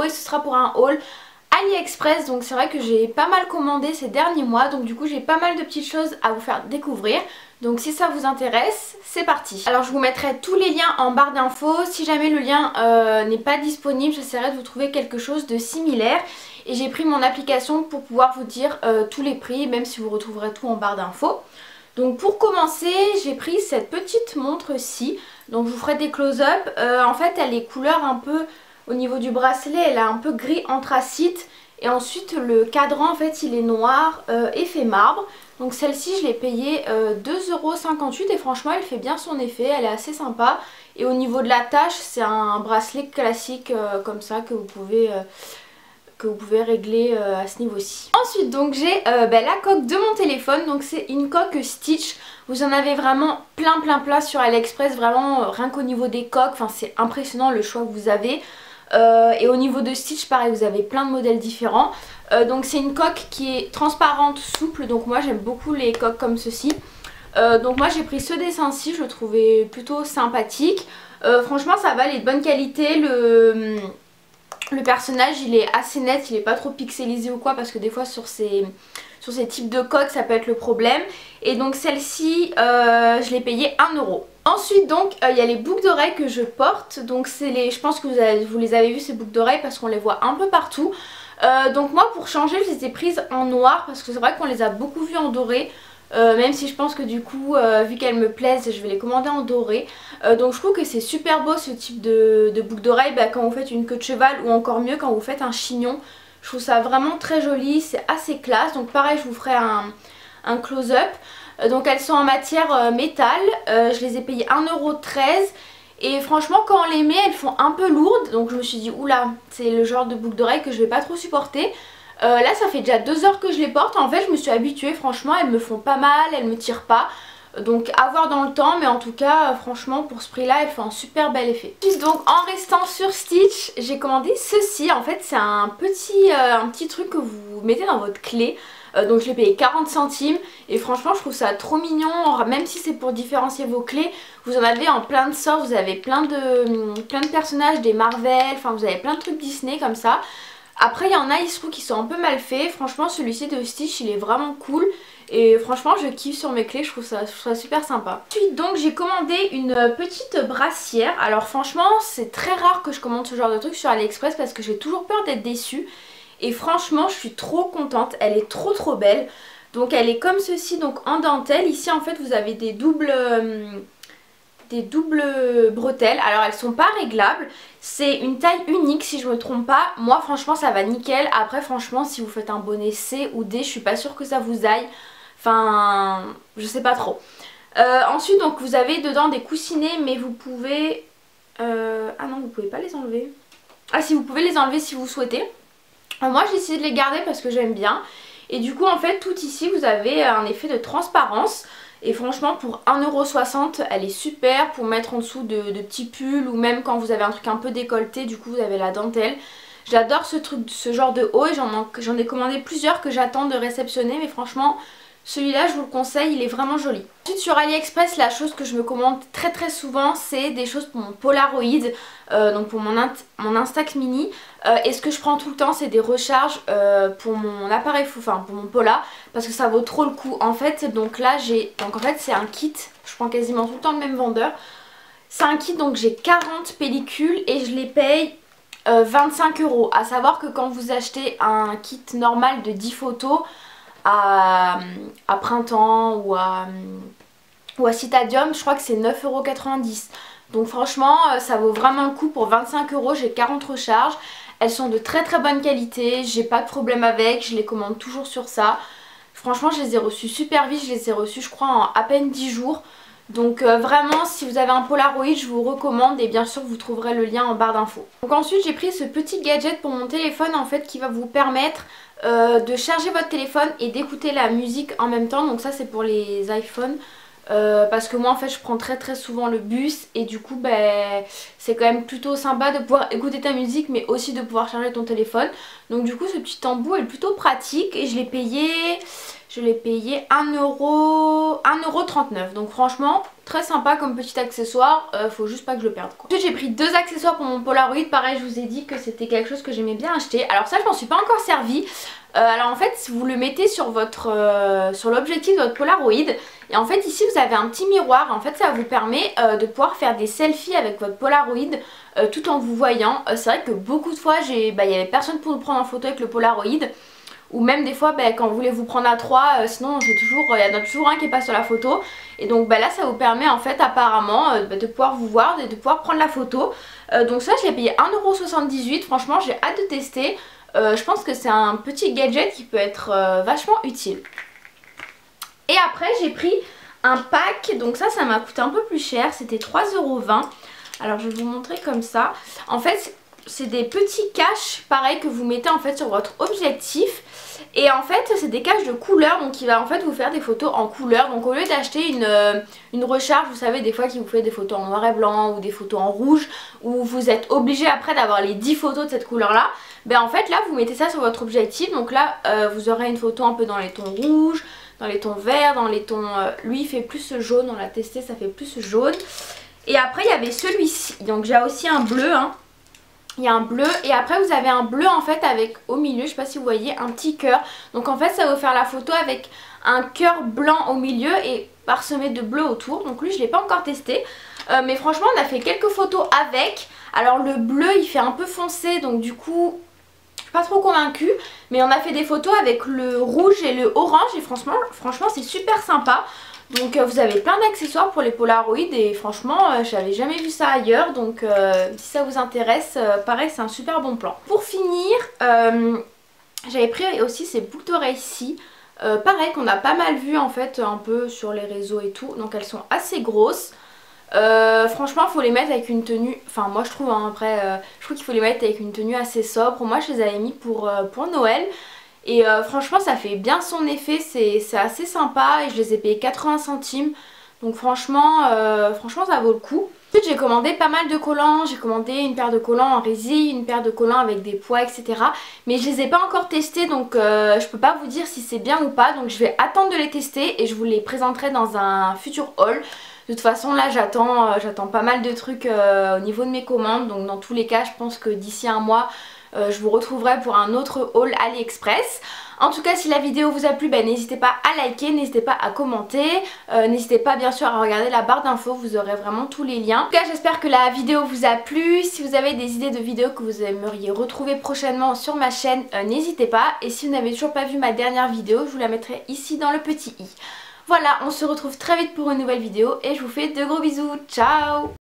et ce sera pour un haul AliExpress. Donc c'est vrai que j'ai pas mal commandé ces derniers mois, donc du coup j'ai pas mal de petites choses à vous faire découvrir. Donc si ça vous intéresse, c'est parti. Alors je vous mettrai tous les liens en barre d'infos. Si jamais le lien n'est pas disponible, j'essaierai de vous trouver quelque chose de similaire. Et j'ai pris mon application pour pouvoir vous dire tous les prix, même si vous retrouverez tout en barre d'infos. Donc pour commencer, j'ai pris cette petite montre-ci. Donc je vous ferai des close-up. En fait elle est couleur un peu, au niveau du bracelet, elle a un peu gris anthracite. Et ensuite le cadran en fait il est noir effet marbre. Donc celle-ci je l'ai payée 2,58 € et franchement elle fait bien son effet, elle est assez sympa. Et au niveau de la tâche c'est un bracelet classique comme ça que vous pouvez régler à ce niveau-ci. Ensuite donc j'ai la coque de mon téléphone, donc c'est une coque Stitch. Vous en avez vraiment plein sur AliExpress, vraiment rien qu'au niveau des coques, enfin c'est impressionnant le choix que vous avez. Et au niveau de Stitch pareil, vous avez plein de modèles différents. Donc c'est une coque qui est transparente, souple, donc moi j'aime beaucoup les coques comme ceci. Donc moi j'ai pris ce dessin-ci, je le trouvais plutôt sympathique. Franchement ça va, il est de bonne qualité, le personnage il est assez net, il est pas trop pixelisé ou quoi, parce que des fois sur ces types de coques ça peut être le problème. Et donc celle-ci je l'ai payée 1 €. Ensuite donc il y a les boucles d'oreilles que je porte. Donc c'est je pense que vous les avez vues ces boucles d'oreilles parce qu'on les voit un peu partout. Donc moi pour changer je les ai prises en noir parce que c'est vrai qu'on les a beaucoup vues en doré. Même si je pense que du coup vu qu'elles me plaisent je vais les commander en doré. Donc je trouve que c'est super beau ce type de boucle d'oreille quand vous faites une queue de cheval, ou encore mieux quand vous faites un chignon. Je trouve ça vraiment très joli, c'est assez classe. Donc pareil je vous ferai un close-up. Donc elles sont en matière métal, je les ai payées 1,13 €. Et franchement quand on les met elles font un peu lourdes, donc je me suis dit oula, c'est le genre de boucle d'oreille que je vais pas trop supporter. Là ça fait déjà 2 heures que je les porte, en fait je me suis habituée, franchement elles me font pas mal, elles me tirent pas. Donc à voir dans le temps, mais en tout cas franchement pour ce prix là elles font un super bel effet. Puis donc en restant sur Stitch, j'ai commandé ceci, en fait c'est un petit truc que vous mettez dans votre clé. Donc je l'ai payé 40 centimes et franchement je trouve ça trop mignon, même si c'est pour différencier vos clés. Vous en avez en plein de sortes, vous avez plein de personnages, des Marvel, enfin vous avez plein de trucs Disney comme ça. Après il y en a, il se trouve, qui sont un peu mal faits. Franchement celui-ci de Stitch il est vraiment cool. Et franchement je kiffe sur mes clés, je trouve ça super sympa. Ensuite donc j'ai commandé une petite brassière. Alors franchement c'est très rare que je commande ce genre de truc sur AliExpress parce que j'ai toujours peur d'être déçue. Et franchement je suis trop contente, elle est trop belle. Donc elle est comme ceci, donc en dentelle. Ici en fait vous avez des doubles bretelles. Alors elles sont pas réglables, c'est une taille unique si je me trompe pas. Moi franchement ça va nickel. Après franchement si vous faites un bonnet C ou D, je suis pas sûre que ça vous aille. Enfin je sais pas trop. Ensuite donc vous avez dedans des coussinets, mais vous pouvez... Ah non vous pouvez pas les enlever. Ah si, vous pouvez les enlever si vous souhaitez. Moi j'ai essayé de les garder parce que j'aime bien. Et du coup en fait tout ici vous avez un effet de transparence. Et franchement pour 1,60 € elle est super pour mettre en dessous de petits pulls, ou même quand vous avez un truc un peu décolleté, du coup vous avez la dentelle. J'adore ce genre de haut et j'en ai commandé plusieurs que j'attends de réceptionner, mais franchement celui-là je vous le conseille, il est vraiment joli. Ensuite sur AliExpress la chose que je me commande très souvent c'est des choses pour mon Polaroid, donc pour mon Instax mini. Et ce que je prends tout le temps c'est des recharges pour mon appareil, enfin pour mon Pola, parce que ça vaut trop le coup en fait. Donc là en fait c'est un kit, je prends quasiment tout le temps le même vendeur. C'est un kit, donc j'ai 40 pellicules et je les paye 25 €. À savoir que quand vous achetez un kit normal de 10 photos à Printemps ou à Citadium, je crois que c'est 9,90 €. Donc franchement ça vaut vraiment le coup. Pour 25 €, j'ai 40 recharges. Elles sont de très bonne qualité, j'ai pas de problème avec, je les commande toujours sur ça. Franchement je les ai reçues super vite, je les ai reçues je crois en à peine 10 jours. Donc vraiment si vous avez un Polaroid je vous recommande, et bien sûr vous trouverez le lien en barre d'infos. Donc ensuite j'ai pris ce petit gadget pour mon téléphone en fait, qui va vous permettre de charger votre téléphone et d'écouter la musique en même temps. Donc ça c'est pour les iPhones. Parce que moi en fait je prends très souvent le bus, et du coup c'est quand même plutôt sympa de pouvoir écouter ta musique mais aussi de pouvoir charger ton téléphone. Donc du coup ce petit embout est plutôt pratique et je l'ai payé Je l'ai payé 1,39 €. Donc franchement très sympa comme petit accessoire, faut juste pas que je le perde quoi. Ensuite j'ai pris 2 accessoires pour mon Polaroid. Pareil, je vous ai dit que c'était quelque chose que j'aimais bien acheter. Alors ça je m'en suis pas encore servi. Alors en fait vous le mettez sur votre sur l'objectif de votre Polaroid. Et en fait ici vous avez un petit miroir. En fait ça vous permet de pouvoir faire des selfies avec votre Polaroid tout en vous voyant. C'est vrai que beaucoup de fois il y avait personne pour nous prendre en photo avec le Polaroid. Ou même des fois quand vous voulez vous prendre à 3, sinon il y en a toujours un qui est pas sur la photo. Et donc là ça vous permet en fait apparemment de pouvoir vous voir et de pouvoir prendre la photo. Donc ça je l'ai payé 1,78 €. Franchement j'ai hâte de tester. Je pense que c'est un petit gadget qui peut être vachement utile. Et après j'ai pris un pack, donc ça m'a coûté un peu plus cher, c'était 3,20 €. Alors je vais vous montrer comme ça. En fait c'est des petits caches pareil que vous mettez en fait sur votre objectif. Et en fait c'est des caches de couleur, donc il va en fait vous faire des photos en couleur. Donc au lieu d'acheter une recharge, vous savez des fois qui vous fait des photos en noir et blanc ou des photos en rouge, où vous êtes obligé après d'avoir les 10 photos de cette couleur là, en fait là vous mettez ça sur votre objectif. Donc là vous aurez une photo un peu dans les tons rouges, dans les tons verts, dans les tons... lui il fait plus jaune, on l'a testé, ça fait plus jaune. Et après il y avait celui-ci, donc j'ai aussi un bleu hein. Il y a un bleu et après vous avez un bleu en fait avec au milieu, je sais pas si vous voyez, un petit cœur. Donc en fait ça va vous faire la photo avec un cœur blanc au milieu et parsemé de bleu autour. Donc lui je l'ai pas encore testé, mais franchement on a fait quelques photos avec. Alors le bleu il fait un peu foncé, donc du coup je suis pas trop convaincue. Mais on a fait des photos avec le rouge et le orange et franchement c'est super sympa. Donc vous avez plein d'accessoires pour les Polaroid et franchement j'avais jamais vu ça ailleurs. Donc si ça vous intéresse, pareil c'est un super bon plan. Pour finir j'avais pris aussi ces boucles d'oreilles ci. Pareil qu'on a pas mal vu en fait un peu sur les réseaux et tout. Donc elles sont assez grosses. Franchement il faut les mettre avec une tenue, enfin moi je trouve hein, après je trouve qu'il faut les mettre avec une tenue assez sobre. Moi je les avais mis pour Noël. Et franchement ça fait bien son effet, c'est assez sympa et je les ai payés 80 centimes. Donc franchement ça vaut le coup. Ensuite j'ai commandé pas mal de collants, j'ai commandé une paire de collants en résille, une paire de collants avec des poids etc. Mais je les ai pas encore testés donc je peux pas vous dire si c'est bien ou pas. Donc je vais attendre de les tester et je vous les présenterai dans un futur haul. De toute façon là j'attends pas mal de trucs au niveau de mes commandes. Donc dans tous les cas je pense que d'ici un mois je vous retrouverai pour un autre haul AliExpress. En tout cas si la vidéo vous a plu, n'hésitez pas à liker, n'hésitez pas à commenter, n'hésitez pas bien sûr à regarder la barre d'infos, vous aurez vraiment tous les liens. En tout cas j'espère que la vidéo vous a plu. Si vous avez des idées de vidéos que vous aimeriez retrouver prochainement sur ma chaîne, n'hésitez pas. Et si vous n'avez toujours pas vu ma dernière vidéo, je vous la mettrai ici dans le petit i. Voilà, on se retrouve très vite pour une nouvelle vidéo et je vous fais de gros bisous, ciao!